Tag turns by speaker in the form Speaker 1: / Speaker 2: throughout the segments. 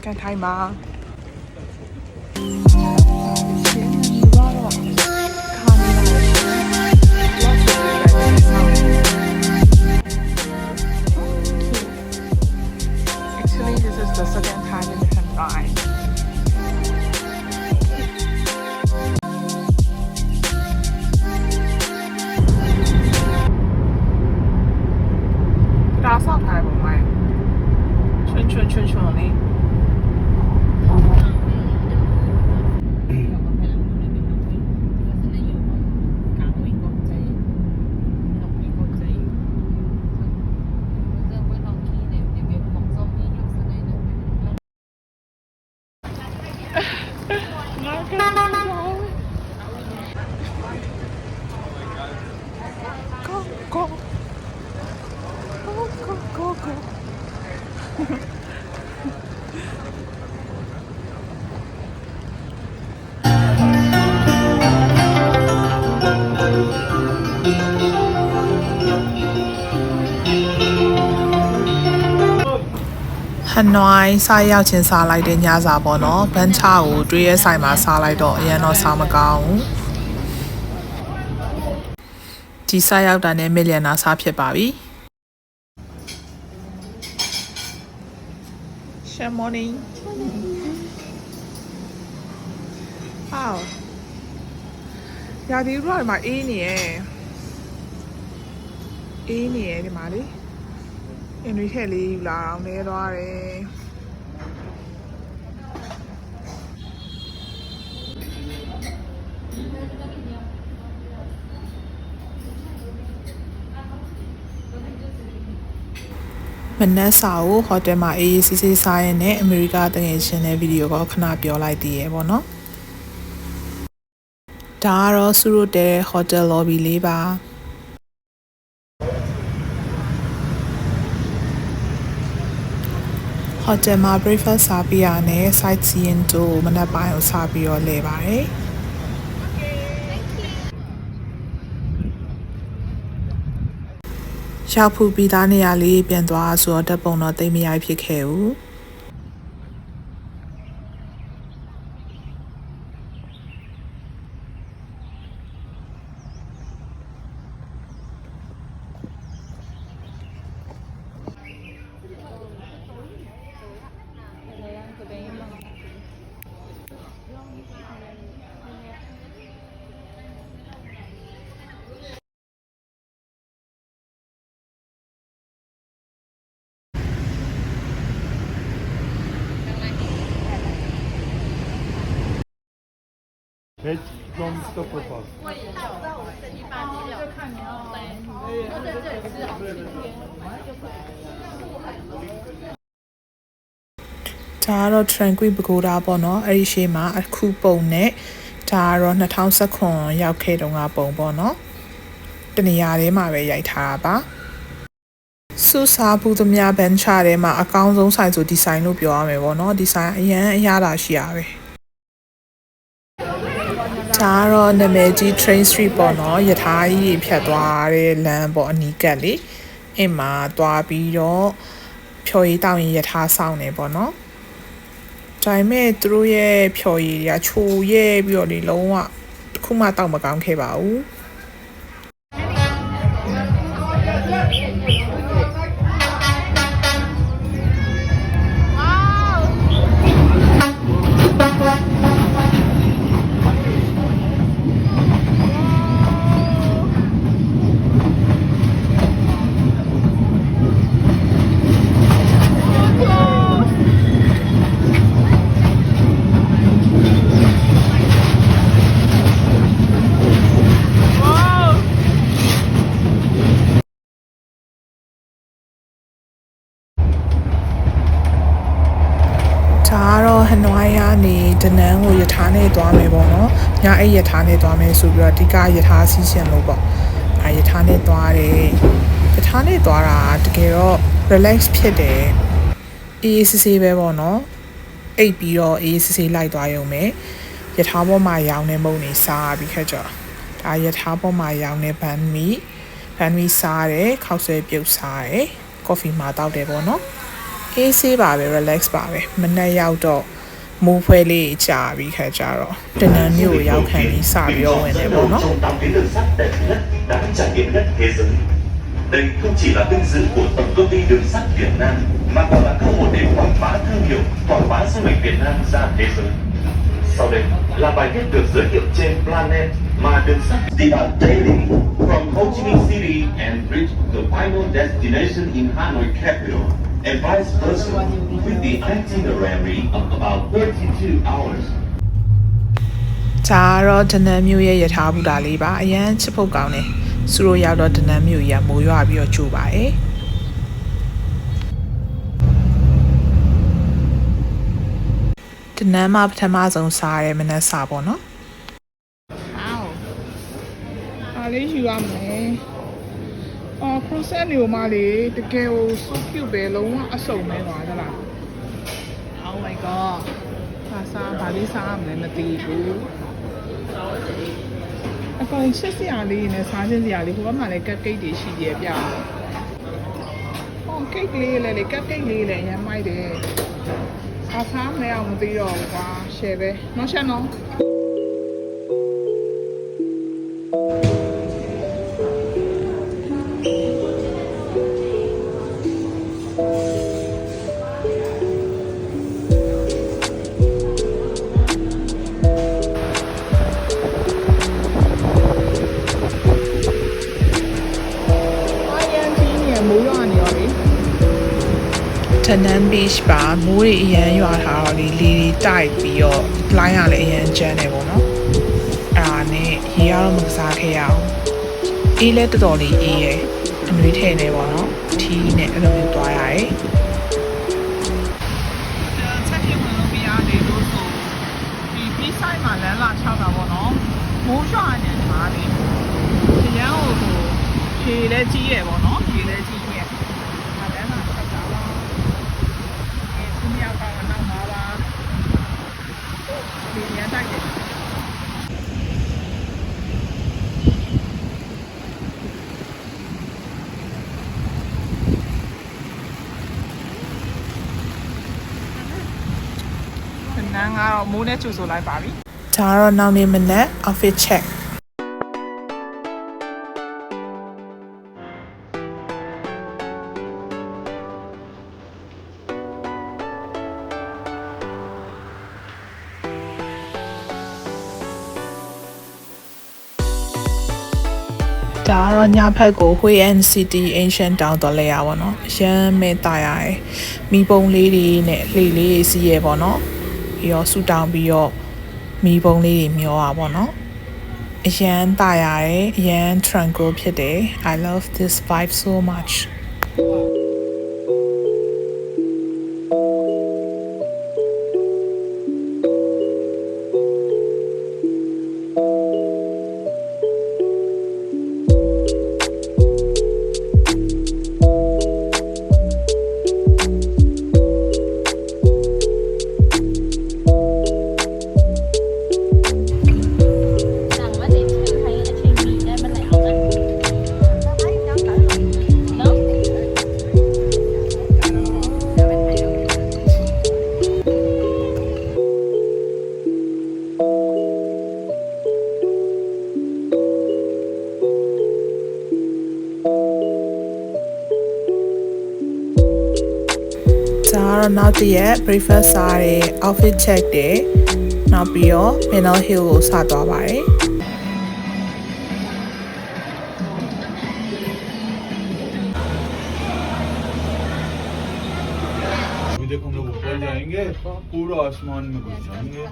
Speaker 1: ကန်ထိုင်းပါActually, this is the second time in Hanoi. That's not Thai, but my. Chun. ဟနွိုင်းစားရောက်ချင်းစားလိုက်တဲ့ညစာပေါ့နော်ဘန်းချာကိုတွေးရဲဆိုင်မှာစားလိုက်တော့အရင်တော့စားမကောင်းဘူးဒီစားရောက်တာနဲ့မီလီယံနာစားဖြစ်ပါပြီ Good morning Wow ရာသီဥတုကဒီမှာအေးနေရဲ့ဒီမှာလေအင်းတွေထက်လေးယူလာအောင်လဲသွားတယ်မနက်စာကိုဟိုတယ်မှာအေးဆေးဆေးစားရတဲ့ အမေရိကတငယ်ချင်းတဲ့ဗီဒီယိုကိုခဏပြောလိုက်သေးရပေါ့နော်ဒါကတော့ဆူရိုတဲဟိုတယ် lobby လေးပါဟိုတယ်မှာ breakfast စားပြီးရနဲ့ sightseeing တို့မနက်ပိုင်းကိုစားပြီးတော့လဲပါတယ်ရောက်ဖူးပြီးသားနေရာလေးပြန်သွားဆိုတော့တက်ပုံတော့တိတ်မရိုက်ဖြစ်ခဲ့ဘူး
Speaker 2: Veg from Stockholm Park.
Speaker 1: ဒါကတော့ Tranquil Pagoda ပေါ့နော်အဲ့ဒီရှေ့မှာအခုပုံနဲ့ဒါကတော့2019ရောက်ခဲ့တုန်းကပုံပေါ့နော်တနေရာထဲမှာပဲရိုက်ထားတာပါစူစာဘူးသမျှဘန်ချာထဲမှာအကောင်းဆုံးဆိုင်ဆိုဒီဇိုင်းလို့ပြောရမယ်ပေါ့နော်ဒီဇိုင်းအရသာရှိရပဲဒါကတော့နာမည်ကြီး Train Street ပေါ့နော်ရထားကြီးဖြတ်သွားတဲ့လမ်းပေါ့အနီးကပ်လေးအဲ့မှာသွားပြီးတော့ဖြော်ရည်တောင်းရင်ရထားဆောင်နေပေါ့နော်ဒါပေမဲ့သူတို့ရဲ့ဖြော်ရည်ကချိုရဲပြီးတော့ဒီလုံးဝတစ်ခုမှတောက်မကောင်းခဲ့ပါဘူးဟနွိုင်းကနေဒနန်းကိုရထားနဲ့သွားမယ်ပေါ့နော်ညအဲ့ရထားနဲ့သွားမယ်ဆိုပြီးတော့ဒီကရထားစီးရှင်လို့ပေါ့ရထားနဲ့သွားတယ်ရထားနဲ့သွားတာတကယ်တော့ relax ဖြစ်တယ်အေးဆေးပဲပေါ့နော်အိပ်ပြီးတော့အေးဆေးလိုက်သွားရုံပဲရထားပေါ်မှာရောင်းနေမုံနေစားပြီးခက်ကြဒါရထားပေါ်မှာရောင်းနေဘန်မီစားတယ်ခောက်ဆွဲပြုတ်စားတယ်ကော်ဖီမှာတောက်တယ်ပေါ့နော် အေးဆေးပါပဲ relax ပါပဲမနေ့ရောက်တော့မိုးဖွဲလေးကြာပြီးခါကြတော့တနန်းမြို့ကိုရောက်ခံပြီးစပြီးတော့ဝင်တယ်ပေါ့နော်
Speaker 3: Đây không chỉ là vinh dự của Tổng công ty Đường sắt Việt Nam mà còn là cơ hội để quảng bá thương hiệu, quảng bá du lịch Việt Nam ra thế giới. Sau đây là bài viết được giới thiệu trên Planet mà Đường sắt đi vào daily from Ho Chi Minh City and reach the final destination in Hanoi capital and vice versa with the itinerary of about 32 hours.
Speaker 1: ဒါကတော့တနန်းမြို့ရဲ့ယထာဘူတာလေးပါအရန်ချစ်ဖို့ကောင်းတယ်သူတို့ရောက်တော့တနန်းမြို့ရမိုးရွာပြီးတော့ကြိုပါတယ်တနန်းမှာပထမဆုံးစားရဲမနက်စာပေါ့နော်အားလေးယူရမယ်အော်ခရိုဆန်နေမှာလေတကယ်ကို so cute ပဲလုံးဝအစုံပဲပါသလား Oh my god ဘာလေးစားမလဲမသိဘူးအကောင်ချစ်စရာလေးနဲ့စားခြင်းစရာလေးဟိုဘက်မှာလည်းကပ်ကိတ်တွေရှိတယ်ပြ။ဟောကိတ်လေးလည်းကပ်ကိတ်လေးလည်းရမ်းမိုက်တယ်။စားမလဲအောင်မသိတော့ဘူးကွာရှယ်ပဲ။နော်ရှယ်နော်။တနန်း beach ပါမိုးတွေအရန်ရွာထားတော့လေလေတိုက်ပြီးတော့ line ရလည်းအရန်ကျန်းနေပေါ့နော်အဲ့ဒါနဲ့ရေကတော့မကစားခဲ့ရအောင်အေးလဲတော်တော်လေးအေးရယ်အနွေးထည့်နေပေါ့နော်ထီးနဲ့အဲ့လိုမျိုးသွားရတယ်ချက်ပြဝင်လို့ပြရတယ်လို့ဆိုဒီ beach side မှာလမ်းလာချတာပေါ့နော်မိုးရွာနေမှာလေအရန်ဟိုခြေလဲကြီးရယ်ပေါ့နော်ခြေလဲကြီးရယ်နန်းကတော့မိုးနဲ့ချူဆိုလိုက်ပါပြီဒါကတော့နောက်နေ့မနက် outfit check ဒါကတော့ညဖက်ကို Hue City Ancient Town တော်လဲရပါတော့။ရမ်းမဲတာရတယ်။မီးပုံလေးတွေနဲ့လှေလေးတွေစီးရဲပေါ့နော်။ပြီးတော့ဆူတောင်းပြီးတော့မီးပုံလေးတွေမျောပါပေါ့နော်။အရန်တာရတယ်။အရန် tranquil ဖြစ်တယ် I love this vibe so much. နောက်တစ်ရက် breakfast စားတယ် outfit check တယ်နောက်ပြီးတော့ Mineral Hill ကိုစသွားပါတယ်
Speaker 2: देखो हम लोग ऊपर जाएंगे पूरा आसमान में घुस जाएंगे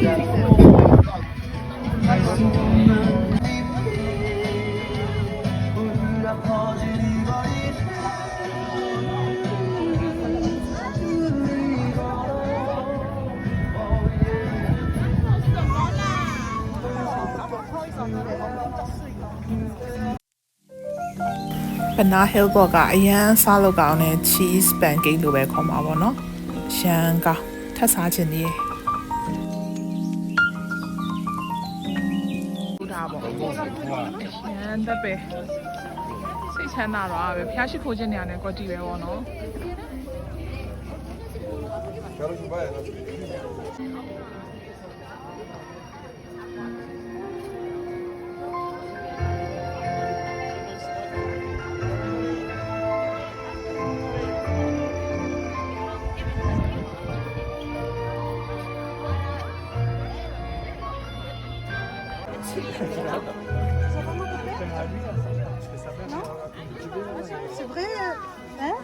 Speaker 1: Banana Hill ဘော့ကအရန်စားလို့ကောင်းတဲ့ cheese pancake လိုပဲခေါ်မှာပေါ့နော်ရှမ်းကောင်းထပ်စားခြင်းနေဒါပေါ့ရှမ်းတက်ပဲစိတ်ချမ်းသာတော့ပဲဖျားရှိခိုးခြင်းနေရတဲ့ကွက်တီပဲပေါ့နော်
Speaker 4: C'est vrai, hein?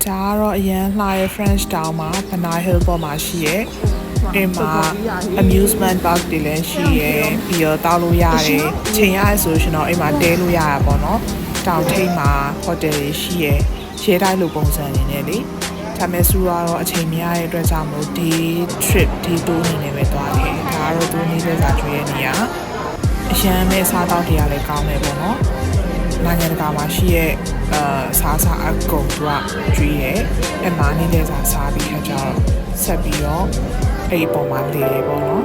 Speaker 4: ဒါကတော့အရန်လှရဲ့ French Town မှာ Banana Hill ပေါ်မှာရှိရဲ့အိမ်မှာ amusement park တွေလည်းရှိရဲ့ပြီးတော့တောက်လို့ရတယ်ချိန်ရဆိုရှင်တော့အိမ်မှာတဲလို့ရတာပေါ့နော်တောင်ထိပ်မှာ hotel တွေရှိရဲ့ရဲတိုင်းလိုပုံစံနေနဲ့လေဒါမဲ့စုကတော့အချိန်မရတဲ့အတွက်ကြောင့်မို့ဒီ trip ဒီ tour အနေနဲ့ပဲသွားတယ်ဒါကတော့သူနေတဲ့စာကျွေးရနေရအရန်မဲ့စားတောက်တွေကလည်းကောင်းတယ်ပေါ့နော်နိုင်ငံတကာမှာရှိရဲ့စားအကုန်သူကကျွေးရဲအမှန်နေတဲ့စားပြီးခါကျတော့ဆက်ပြီးတော့အဲ့ဒီပုံမှာလေပေါ့နော်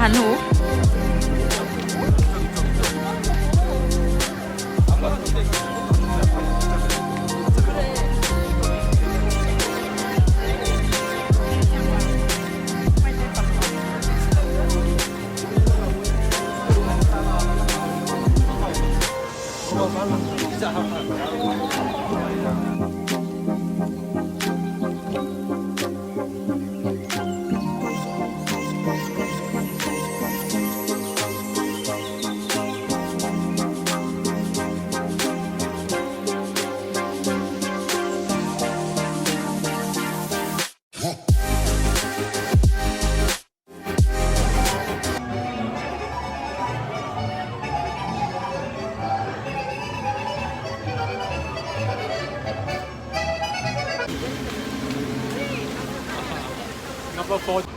Speaker 5: Hàn hủ
Speaker 2: Number 4.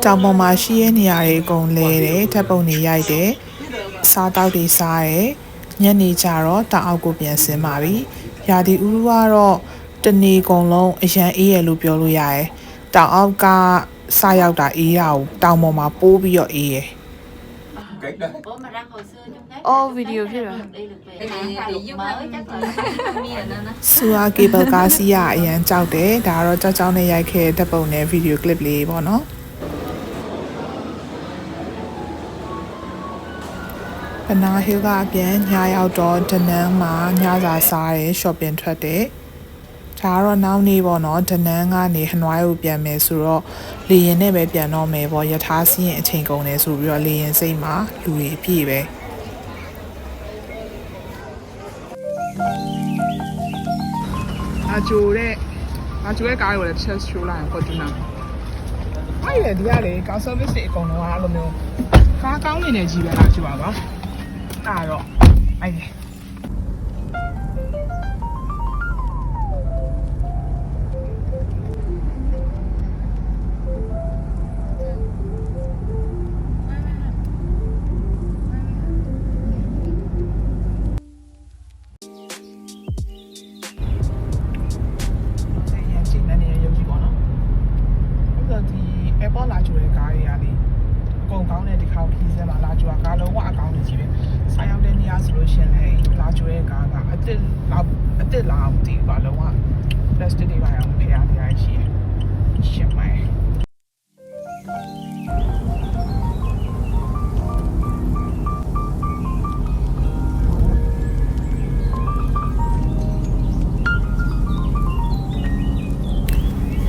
Speaker 1: တောင်ပေါ်မှာရှိရဲ့နေရာတွေအကုန်လဲတယ်ဓာတ်ပုံတွေရိုက်တယ်စားတောက်တွေစားတယ်ညနေကျတော့တောင်အောက်ကိုပြန်ဆင်းပါပြီရာသီဥတုကတော့တနေ့ကုန်လုံးအရန်အေးရလို့ပြောလို့ရတယ်တောင်အောက်ကစရောက်တာအေးတာကိုတောင်ပေါ်မှာပိုးပြီးတော့အေးရယ်
Speaker 5: Ủa mà đăng hồi xưa trong đấy.
Speaker 6: Ô, video kia rồi.
Speaker 5: Đi được về. Cái này thì giúp mới chắc là mi là nên á.
Speaker 1: ဆူအာကေဘယ်ကားစီးရအရန်ကြောက်တယ်ဒါကတော့ကြောက်ကြောက်နဲ့ရိုက်ခဲ့တဲ့ဓာတ်ပုံနဲ့ဗီဒီယိုကလစ်လေးပေါ့နော်ဘနာဟီလ်ကအပြန်ညာရောက်တော့ဒနန်းမှာညစာစားတယ် shopping ထွက်တယ်ဒါကတော့နောက်နေ့ပေါ့နော်ဒနန်းကနေဟနွိုင်းကိုပြန်မယ်ဆိုတော့လေရင်နဲ့ပဲပြန်တော့မယ်ပေါ့ယထာစီးရင်အချိန်ကုန်တယ်ဆိုပြီးတော့လေရင်စိတ်မှာလူတွေအပြည့်ပဲအကျိုးရဲ့ကားကိုလည်း test ချိုးလိုက်အောင် Fortuner အဲ့ဒီဒီကလေကား service တွေအကုန်လုံးကအဲ့လိုမျိုးကားကောင်းနေနေကြီးပဲလားကြည့်ပါပါအဲ့တော့အဲ့ဒီairport လာကြိုတဲ့ကားတွေကလေအကုန်ကောင်းတဲ့ဒီခေါက်ခီးစဲမှာလာကြိုတာကားလုံးဝအကောင်းကြီးပဲဆိုင်ရောက်တဲ့နေရာဆိုလို့ရှိရင်လည်းလာကြိုတဲ့ကားကအစ်စ်လာအောင်တည်ပါလုံးဝ plastic တွေပါအောင်ဖျားပြရရှိတယ်ရှင်းမယ်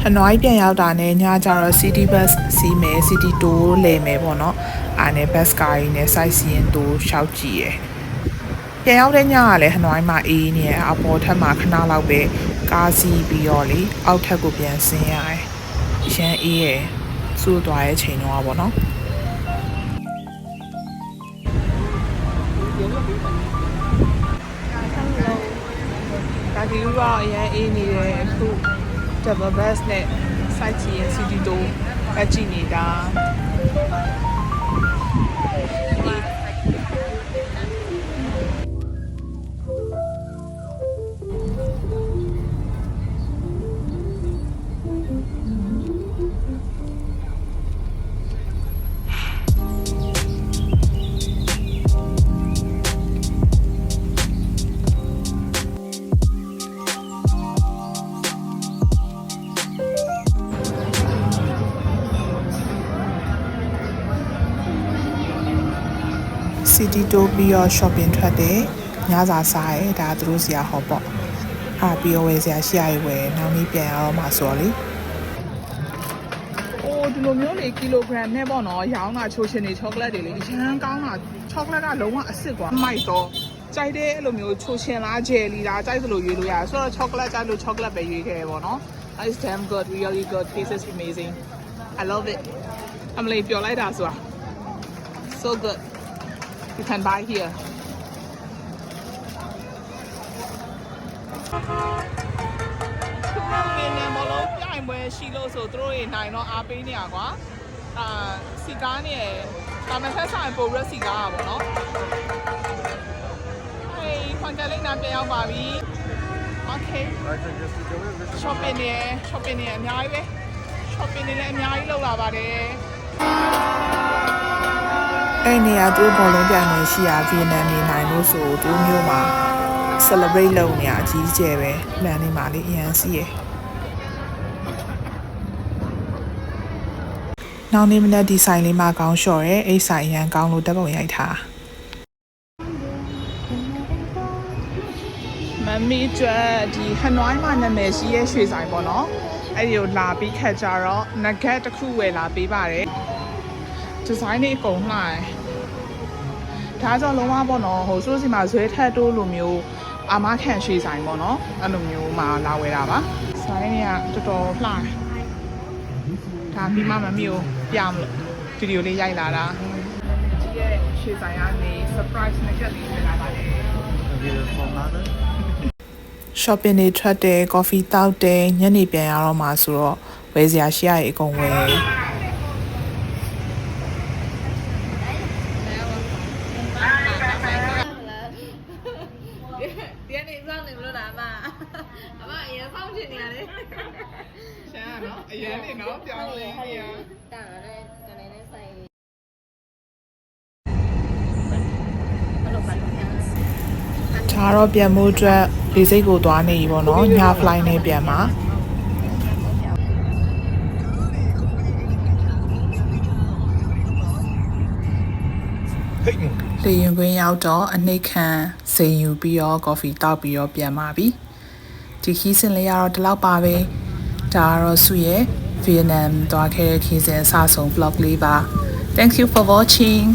Speaker 1: ဟနွိုင်းပြန်ရောက်တာနဲ့ညကျတော့ city bus စီးမယ် city tour လဲမယ်ပေါ့နော်အားနဲ့ bus ကားကြီးနဲ့ site seeing tour ရှောက်ကြည့်ရယ်ပြန်ရောက်တဲ့ညကလည်းဟနွိုင်းမှာအေးနေရအပေါ်ထပ်မှာခဏလောက်ပဲကားစီးပြီးတော့လေအောက်ထပ်ကိုပြန်ဆင်းရတယ်ရန်အေးရယ်စိုးသွားရဲ့ချိန်တော့ပေါ့နော်ဒါဒီလိုတော့အရင်အေးနေတယ်အခု double bus နဲ့ site seeing city tour အကြည့်နေတာcity tour ပြီးတော့ shopping ထွက်တယ်ညစာစားရဲဒါသူတို့စရာဟောပေါ့ပြီးတော့ဝယ်စရာရှိရရွယ်နောက်နေ့ပြန်ရတော့မှဆိုတော့လေအိုးဒီလိုမျိုးလေကီလိုဂရမ်နဲ့ပေါ့နော်ရောင်းတာချိုးချင်နေချောကလက်တွေလေအရန်ကောင်းတာချောကလက်ကလုံးဝအစ်စ်กว่าမိုက်တော့ကြိုက်တဲ့အဲ့လိုမျိုးချိုးချင်လားဂျယ်လီလားကြိုက်သလိုရွေးလို့ရတယ်ဆိုတော့ချောကလက်ကြိုက်လို့ချောကလက်ပဲရွေးခဲ့ပေါ့နော် It's damn good really good taste is amazing I love it အမလေးပြောလိုက်တာဆိုတာ so good you can buy here နင်းနေမလို့ပြိုင်ပွဲရှိလို့ဆိုသူတို့တွေနိုင်တော့အားပေးနေရကွာစီကားနဲ့တာမန်ဖက်ဆိုင်ပိုရက်စီကားอ่ะပေါ့နော်ဟေးခွန်ကြလိမ့်နာပြန်ရောက်ပါပြီ okay shopping နေအများကြီးပဲ shopping နေလည်းအများကြီးလောက်လာပါတယ်အဲ့နေရာသူဘောလုံးပြိုင်ပွဲရှိရာဗီယက်နမ်နေနိုင်လို့ဆိုသူမျိုးမှာ celebrate လုပ်နေရအကြီးကျယ်ပဲလမ်းနေမှာလေးအရန်စီးရယ်နောက်နေ့မနေ့ဒီဆိုင်လေးမှာကောင်းလျှော့ရဲအဲ့ဆိုင်အရန်ကောင်းလို့တက်ပုံရိုက်ထားမမီကျွတ်ဒီဟနွိုင်းမှာနာမည်ရှိရဲ့ရွှေဆိုင်ပေါ့နော်အဲ့ဒီကိုလာပြီးခက်ကြတော့ nugget တစ်ခုဝယ်လာပေးပါတယ်ဒီဇိုင်းလေးအကုန်လှတယ်ဒါကြောင့်လုံးဝပေါ့နော်ဟိုစိုးစီမှာဇွဲထက်တိုးလိုမျိုးအာမခံရွှေဆိုင်ပေါ့နော်အဲ့လိုမျိုးမှာလာဝယ်တာပါဆိုင်တွေကတော်တော်လှတယ်ဒါပြီးမှမမီကိုပြမလို့ဗီဒီယိုလေးရိုက်လာတာဒီရဲ့ရွှေဆိုင်ကနေ surprise နဲ့ကြက်လေးပေးလာပါတယ် shopping တွေထွက်တယ် coffee တောက်တယ်ညနေပြန်ရတော့မှာဆိုတော့ ဝယ်စရာရှိရအကုန်ဝယ်
Speaker 5: 别那上那么难吧？阿妈也放心你嘞。
Speaker 1: ရှမ်းနော်အရင်နေနော်ပြောင်းလဲနေရ
Speaker 5: 当然嘞，当然嘞，所以。
Speaker 1: ဒါတော့ပြန်မှုအတွက်လေစိတ်ကိုသွားနေပြီပေါ့နော်ည flight နဲ့ပြန်မှာလေရင်ကွင်းရောက်တော့အနှိတ်ခံစိန်ယူပြီးတော့ coffee တောက်ပြီးတော့ပြန်มาပြီဒီခီးစင်လေးကတော့ဒီလောက်ပါပဲဒါကတော့စုရဲ့ Vietnam သွားခဲ့တဲ့ခီးစင်အစဆုံး vlog လေးပါ Thank you for watching